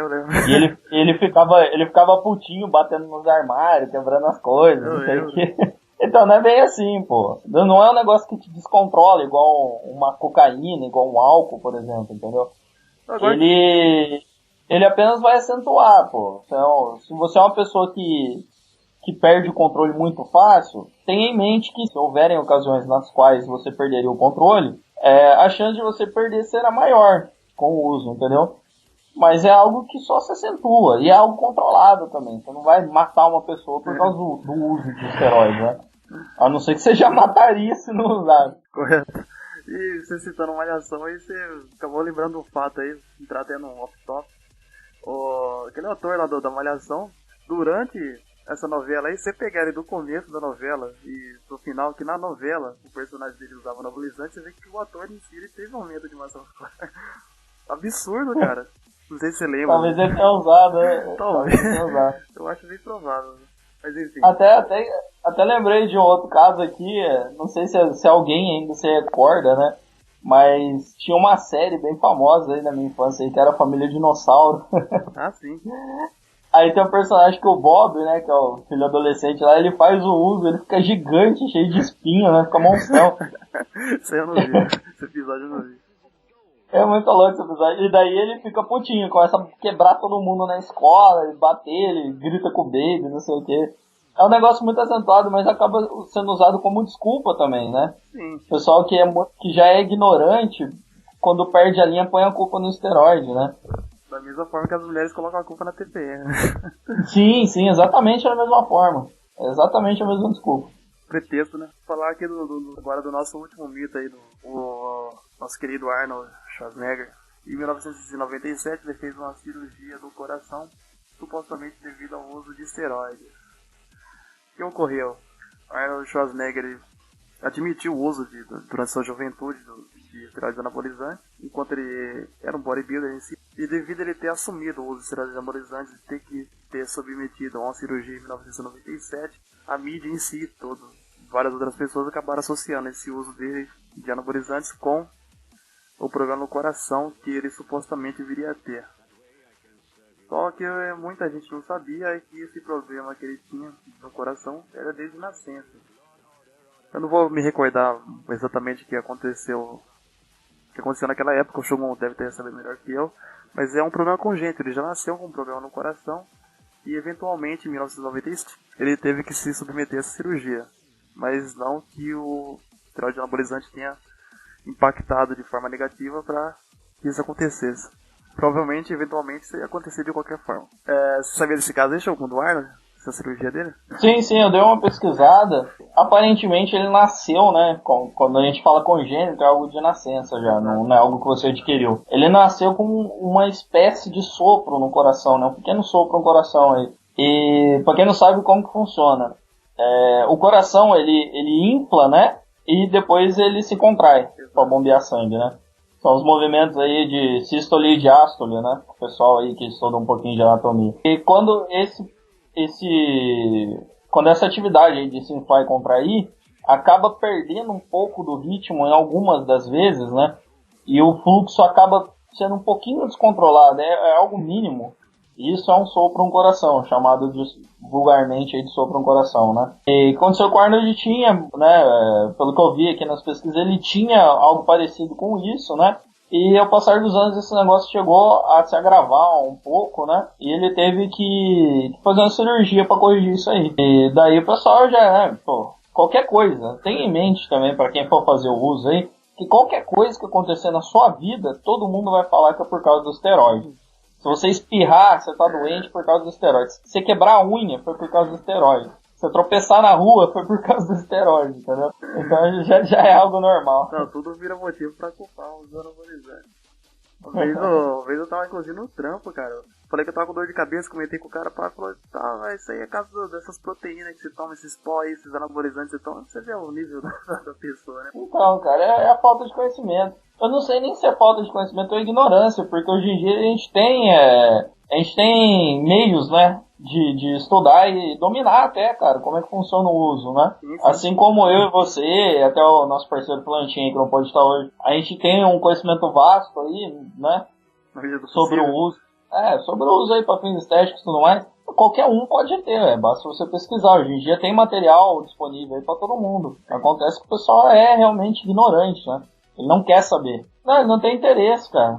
Speaker 2: E ele ficava putinho, batendo nos armários, quebrando as coisas, não sei o que. Então não é bem assim, pô. Não é um negócio que te descontrola, igual uma cocaína, igual um álcool, por exemplo, entendeu? Agora... Ele apenas vai acentuar, pô. Então, se você é uma pessoa que perde o controle muito fácil, tenha em mente que se houverem ocasiões nas quais você perderia o controle, a chance de você perder será maior com o uso, entendeu? Mas é algo que só se acentua, e é algo controlado também. Você não vai matar uma pessoa por causa do uso de esteroide, né? A não ser que você já mataria se não usar.
Speaker 1: Correto. E você citando uma Malhação aí, você acabou lembrando um fato aí, entrar até no off-top. Aquele ator lá da Malhação, durante essa novela aí, você pegar ele do começo da novela e do final, que na novela o personagem dele usava anabolizante, você vê que o ator em si ele teve um aumento de massa muscular. Absurdo, cara. Não sei se você lembra.
Speaker 2: Talvez ele tenha usado, né?
Speaker 1: Talvez tenha usado. Eu acho bem provável. Mas enfim.
Speaker 2: Até lembrei de um outro caso aqui, não sei se alguém ainda se recorda, né? Mas tinha uma série bem famosa aí na minha infância aí, que era a Família Dinossauro.
Speaker 1: Ah, sim.
Speaker 2: Aí tem um personagem que é o Bob, né, que é o filho adolescente lá, ele faz o uso, ele fica gigante, cheio de espinho, né, fica monstrão.
Speaker 1: Isso aí eu não vi, esse episódio eu não vi.
Speaker 2: É muito louco esse episódio. E daí ele fica putinho, começa a quebrar todo mundo na escola, ele bater, ele grita com o baby, não sei o quê. É um negócio muito acentuado, mas acaba sendo usado como desculpa também, né?
Speaker 1: Sim.
Speaker 2: O pessoal que já é ignorante, quando perde a linha, põe a culpa no esteroide, né?
Speaker 1: Da mesma forma que as mulheres colocam a culpa na TPM.
Speaker 2: Sim, exatamente da mesma forma. É exatamente a mesma desculpa.
Speaker 1: Pretexto, né? Falar aqui agora do nosso último mito aí, o nosso querido Arnold Schwarzenegger. Em 1997 ele fez uma cirurgia do coração, supostamente devido ao uso de esteroides. O que ocorreu? Arnold Schwarzenegger ele admitiu o uso durante sua juventude de esteroides anabolizantes, enquanto ele era um bodybuilder em si, e devido a ele ter assumido o uso de esteroides anabolizantes e ter que ter submetido a uma cirurgia em 1997, a mídia em si, várias outras pessoas acabaram associando esse uso dele de anabolizantes com o problema no coração que ele supostamente viria a ter. Só que muita gente não sabia que esse problema que ele tinha no coração era desde nascença. Eu não vou me recordar exatamente o que aconteceu naquela época, o Shogun deve ter sabido melhor que eu, mas é um problema congênito, ele já nasceu com um problema no coração e eventualmente em 1997 ele teve que se submeter a essa cirurgia, mas não que o esteroide anabolizante tenha impactado de forma negativa para que isso acontecesse. Provavelmente, eventualmente, isso ia acontecer de qualquer forma. Você sabia desse caso aí, Shogun, do Arnold? Essa cirurgia dele?
Speaker 2: Sim, eu dei uma pesquisada. Aparentemente ele nasceu, né? Quando a gente fala congênito, é algo de nascença já, não é algo que você adquiriu. Ele nasceu com uma espécie de sopro no coração, né? Um pequeno sopro no coração aí. E pra quem não sabe como que funciona, o coração ele infla, né? e depois ele se contrai para bombear sangue, né? São os movimentos aí de sístole e diástole, né? O pessoal aí que estuda um pouquinho de anatomia. E quando quando essa atividade aí de se inflar e contrair acaba perdendo um pouco do ritmo em algumas das vezes, né? E o fluxo acaba sendo um pouquinho descontrolado, é algo mínimo. Isso é um sopro no coração, chamado vulgarmente de sopro no coração, né? E quando o seu Arnold tinha, né, pelo que eu vi aqui nas pesquisas, ele tinha algo parecido com isso, né? E ao passar dos anos esse negócio chegou a se agravar um pouco, né? E ele teve que fazer uma cirurgia para corrigir isso aí. E daí o pessoal já, né, qualquer coisa, tenha em mente também para quem for fazer o uso aí, que qualquer coisa que acontecer na sua vida, todo mundo vai falar que é por causa do esteroide. Se você espirrar, você tá doente por causa do esteroide. Se você quebrar a unha, foi por causa do esteroide. Se você tropeçar na rua, foi por causa do esteroide, entendeu? Então já é algo normal.
Speaker 1: Não, tudo vira motivo pra culpar os anabolizantes. Uma vez eu tava inclusive no trampo, cara. Falei que eu tava com dor de cabeça, comentei com o cara, pá, falou, tá, isso aí é caso dessas proteínas que você toma, esses pó aí, esses anabolizantes que você toma. Você vê o nível da pessoa, né?
Speaker 2: Então, cara, é a falta de conhecimento. Eu não sei nem se é falta de conhecimento ou ignorância, porque hoje em dia a gente tem meios, né, de estudar e dominar até, cara, como é que funciona o uso, né? Sim. Assim como eu e você, até o nosso parceiro Plantinha, que não pode estar hoje, a gente tem um conhecimento vasto aí, né, sobre o uso. Sobre o uso aí para fins estéticos e tudo mais. Qualquer um pode ter, basta você pesquisar. Hoje em dia tem material disponível aí para todo mundo. Acontece que o pessoal é realmente ignorante, né? Ele não quer saber. Não, ele não tem interesse, cara.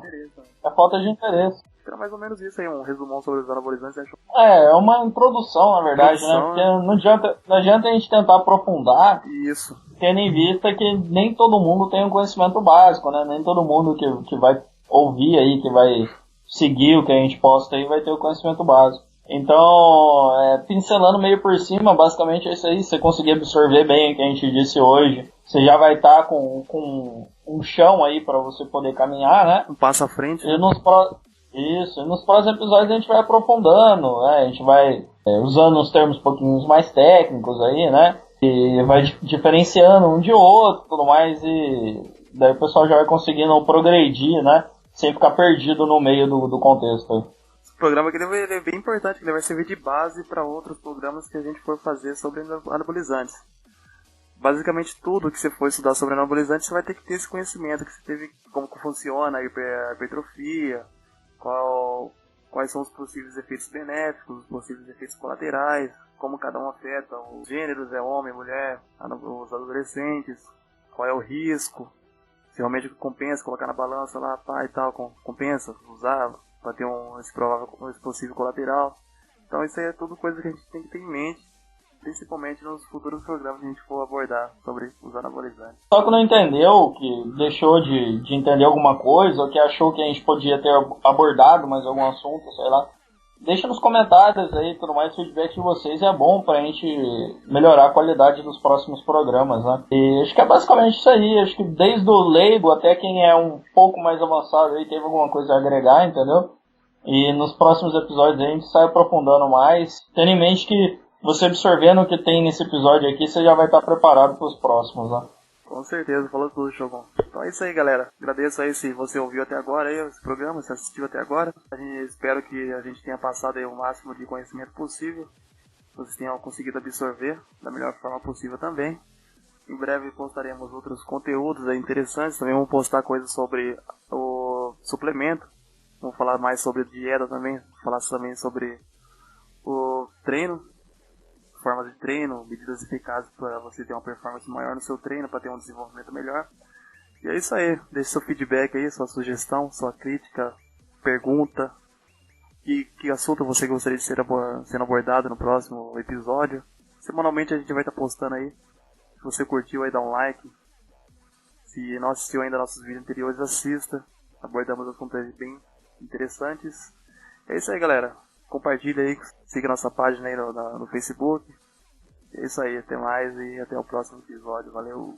Speaker 2: É falta de interesse.
Speaker 1: Era mais ou menos isso aí, um resumão sobre os anabolizantes.
Speaker 2: É uma introdução, na verdade, né? Porque não adianta a gente tentar aprofundar.
Speaker 1: Isso.
Speaker 2: Tendo em vista que nem todo mundo tem um conhecimento básico, né? Nem todo mundo que vai ouvir aí, que vai seguir o que a gente posta aí, vai ter o conhecimento básico. Então, pincelando meio por cima, basicamente é isso aí. Se você conseguir absorver bem o que a gente disse hoje, você já vai estar com um chão aí para você poder caminhar, né?
Speaker 1: Um passo à frente.
Speaker 2: E nos próximos episódios a gente vai aprofundando, né? A gente vai usando uns termos um pouquinho mais técnicos aí, né? E vai diferenciando um de outro, tudo mais, e daí o pessoal já vai conseguindo progredir, né? Sem ficar perdido no meio do contexto aí.
Speaker 1: Esse programa aqui ele é bem importante, ele vai servir de base para outros programas que a gente for fazer sobre anabolizantes. Basicamente tudo que você for estudar sobre anabolizantes, você vai ter que ter esse conhecimento, que você teve como que funciona a hipertrofia, quais são os possíveis efeitos benéficos, os possíveis efeitos colaterais, como cada um afeta os gêneros, homem, mulher, os adolescentes, qual é o risco, se realmente compensa colocar na balança lá, pá e tal, compensa usar para ter esse possível colateral. Então isso aí é tudo coisa que a gente tem que ter em mente, principalmente nos futuros programas que a gente for abordar sobre os anabolizantes.
Speaker 2: Só que não entendeu, que deixou de entender alguma coisa, ou que achou que a gente podia ter abordado mais algum assunto, sei lá, deixa nos comentários aí, tudo mais, o feedback de vocês é bom pra gente melhorar a qualidade dos próximos programas, né? E acho que é basicamente isso aí, acho que desde o leigo até quem é um pouco mais avançado aí teve alguma coisa a agregar, entendeu? E nos próximos episódios a gente sai aprofundando mais, tendo em mente que você absorvendo o que tem nesse episódio aqui, você já vai estar preparado para os próximos, né?
Speaker 1: Com certeza, falou tudo, Shogun. Então é isso aí, galera. Agradeço aí se você ouviu até agora aí esse programa, se assistiu até agora. Espero que a gente tenha passado aí o máximo de conhecimento possível. Vocês tenham conseguido absorver da melhor forma possível também. Em breve postaremos outros conteúdos aí interessantes. Também vamos postar coisas sobre o suplemento. Vamos falar mais sobre dieta também. Falar também sobre o treino. Formas de treino, medidas eficazes para você ter uma performance maior no seu treino, para ter um desenvolvimento melhor. E é isso aí, deixe seu feedback aí, sua sugestão, sua crítica, pergunta, que assunto você gostaria de ser sendo abordado no próximo episódio. Semanalmente a gente vai estar postando aí. Se você curtiu aí, dá um like. Se não assistiu ainda nossos vídeos anteriores, assista. Abordamos assuntos bem interessantes. É isso aí, galera. Compartilha aí, siga nossa página aí no Facebook. É isso aí, até mais e até o próximo episódio. Valeu!